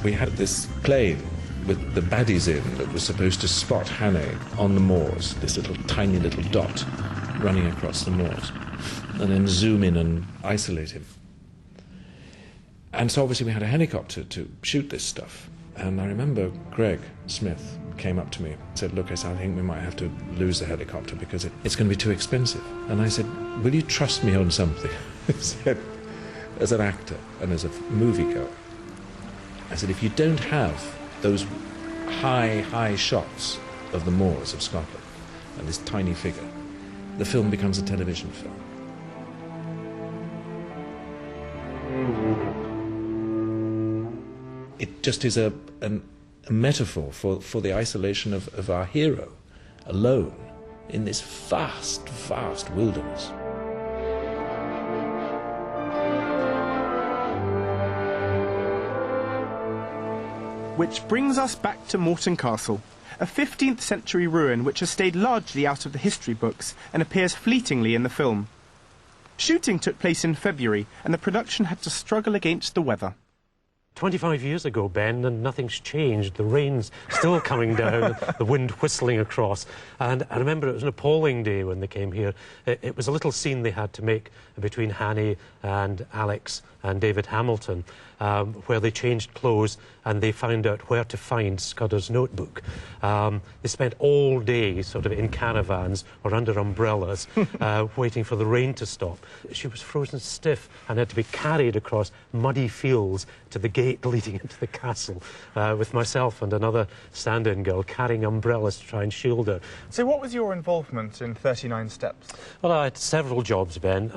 we had this plane with the baddies in that was supposed to spot Hannay on the moors, this little tiny little dot running across the moors, and then zoom in and isolate him. And so obviously we had a helicopter to shoot this stuff. And I remember Greg Smith came up to me and said, look, I think we might have to lose the helicopter because it's going to be too expensive. And I said, will you trust me on something? He said, as an actor and as a moviegoer, I said, if you don't have those high shots of the moors of Scotland and this tiny figure, the film becomes a television film. It just is a metaphor for the isolation of our hero, alone, in this vast, vast wilderness. Which brings us back to Morton Castle, a 15th century ruin which has stayed largely out of the history books and appears fleetingly in the film. Shooting took place in February, and the production had to struggle against the weather. 25 years ago, Ben, and nothing's changed. The rain's still coming down, the wind whistling across. And I remember it was an appalling day when they came here. It was a little scene they had to make between Hannay and Alex and David Hamilton, where they changed clothes and they found out where to find Scudder's notebook. They spent all day sort of in caravans or under umbrellas waiting for the rain to stop. She was frozen stiff and had to be carried across muddy fields to the gate leading into the castle, with myself and another stand-in girl carrying umbrellas to try and shield her. So what was your involvement in 39 Steps? Well, I had several jobs, Ben.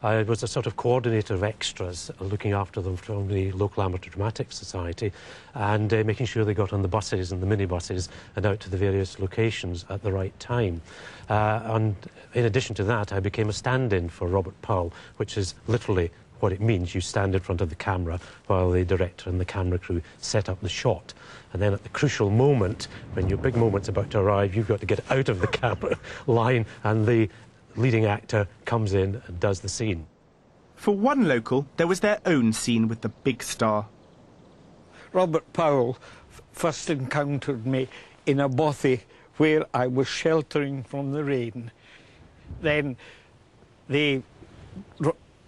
I was a sort of coordinator of extras, looking after them from the local Amateur Dramatic Society and making sure they got on the buses and the minibuses and out to the various locations at the right time. And in addition to that, I became a stand-in for Robert Powell, which is literally what it means. You stand in front of the camera while the director and the camera crew set up the shot. And then at the crucial moment, when your big moment's about to arrive, you've got to get out of the camera line and the leading actor comes in and does the scene. For one local, there was their own scene with the big star. Robert Powell first encountered me in a bothy where I was sheltering from the rain. Then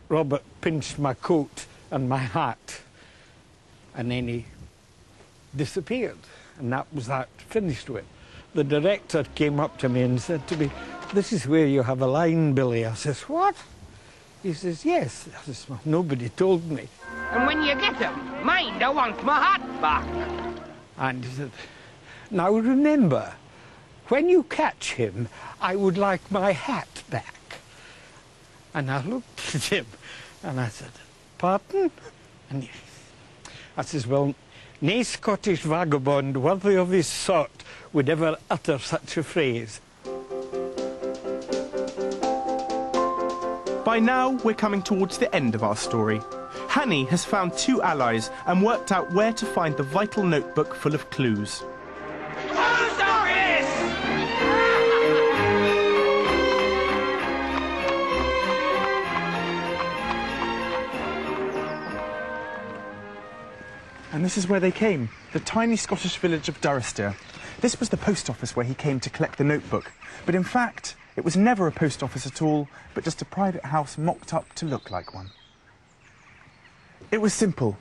Robert pinched my coat and my hat, and then he disappeared, and that was that, finished with. The director came up to me and said to me, "This is where you have a line, Billy." I says, "What?" He says, "Yes." I says, "Well, nobody told me." "And when you get him, mind, I want my hat back." And he said, "Now remember, when you catch him, I would like my hat back." And I looked at him and I said, "Pardon?" And I says, "Well, nae Scottish vagabond worthy of his sort would ever utter such a phrase." By now, we're coming towards the end of our story. Hannay has found two allies and worked out where to find the vital notebook full of clues. And this is where they came, the tiny Scottish village of Durrisdeer. This was the post office where he came to collect the notebook. But in fact, it was never a post office at all, but just a private house mocked up to look like one. It was simple.